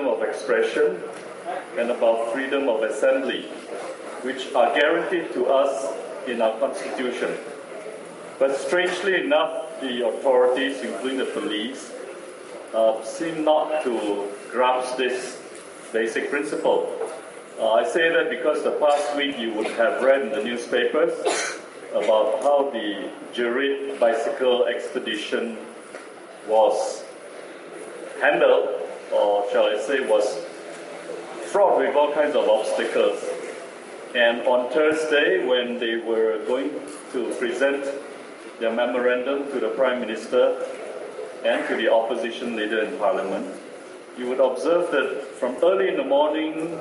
of expression and about freedom of assembly, which are guaranteed to us in our Constitution. But strangely enough, the authorities, including the police, seem not to grasp this basic principle. I say that because the past week you would have read in the newspapers about how the JERIT bicycle expedition was handled, or shall I say was fraught with all kinds of obstacles. And on Thursday, when they were going to present their memorandum to the Prime Minister and to the opposition leader in Parliament, you would observe that from early in the morning,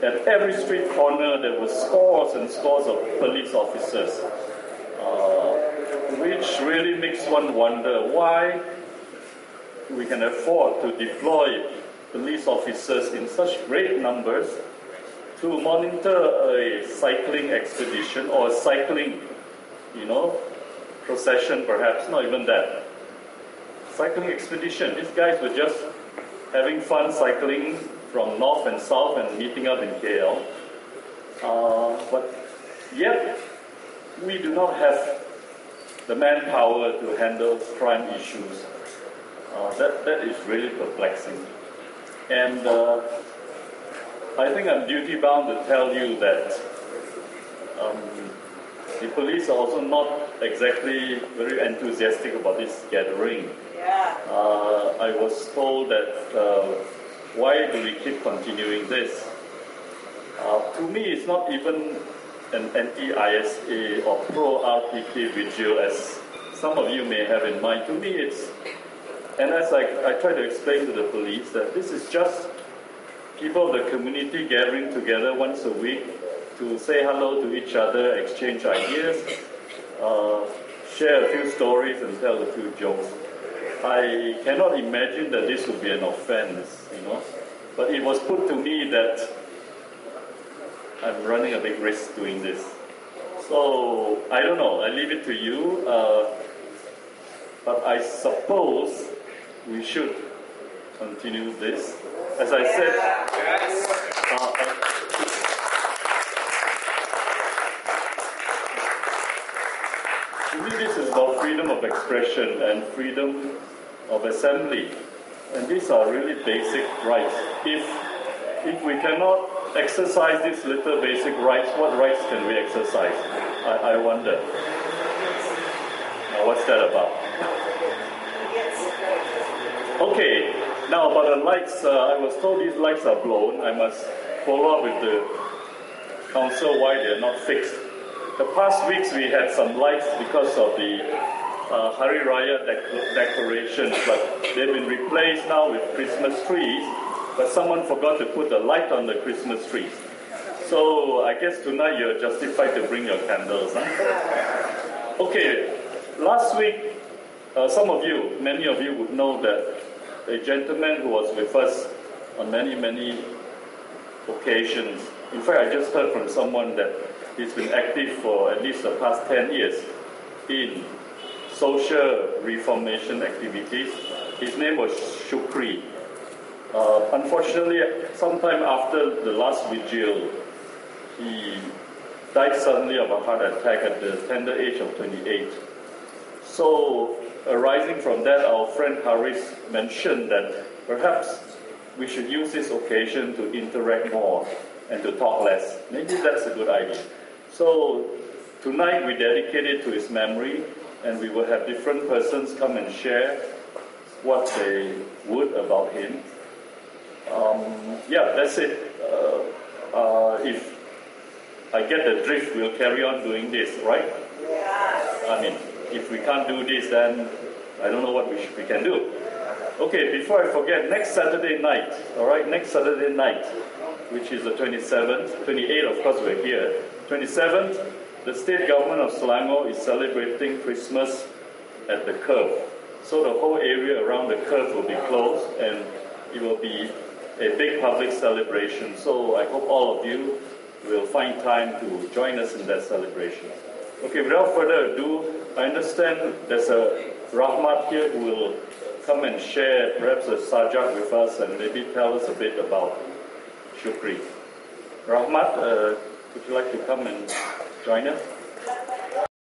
at every street corner, there were scores and scores of police officers, which really makes one wonder why we can afford to deploy police officers in such great numbers to monitor a cycling expedition or a cycling, procession perhaps, not even that. Cycling expedition, these guys were just having fun cycling from north and south and meeting up in KL. But yet, we do not have the manpower to handle crime issues. That is really perplexing. And I think I'm duty-bound to tell you that the police are also not exactly very enthusiastic about this gathering. Yeah. I was told that why do we keep continuing this? To me, it's not even an anti-ISA or pro-RPK vigil as some of you may have in mind. To me, it's, and as I try to explain to the police, that this is just people of the community gathering together once a week to say hello to each other, exchange ideas, share a few stories and tell a few jokes. I cannot imagine that this would be an offense, but it was put to me that I'm running a big risk doing this. So, I don't know, I leave it to you, but I suppose we should continue this. As I said, to me this is about freedom of expression and freedom of assembly. And these are really basic rights. If we cannot exercise these little basic rights, what rights can we exercise? I wonder. Now, what's that about? Okay, now about the lights, I was told these lights are blown. I must follow up with the council why they are not fixed. The past weeks we had some lights because of the Hari Raya decorations, but they've been replaced now with Christmas trees, but someone forgot to put a light on the Christmas trees. So I guess tonight you're justified to bring your candles. Huh? Okay, last week, many of you would know that a gentleman who was with us on many occasions, in fact I just heard from someone that he's been active for at least the past 10 years in social reformation activities. His name was Syukree. Unfortunately, sometime after the last vigil, he died suddenly of a heart attack at the tender age of 28. So, arising from that, our friend Haris mentioned that perhaps we should use this occasion to interact more and to talk less. Maybe that's a good idea. So, tonight we dedicate it to his memory, and we will have different persons come and share what they would about him. That's it. If I get the drift, we'll carry on doing this, right? I mean, if we can't do this, then I don't know what we can do. Okay, before I forget, next Saturday night, all right, next Saturday night, which is the 27th, 28th, of course, we're here. 27th, the state government of Selangor is celebrating Christmas at the Curve. So the whole area around the Curve will be closed, and it will be a big public celebration. So I hope all of you will find time to join us in that celebration. Okay, without further ado, I understand there's a Rahmat here who will come and share perhaps a sajak with us and maybe tell us a bit about Syukree. Rahmat, would you like to come and join us?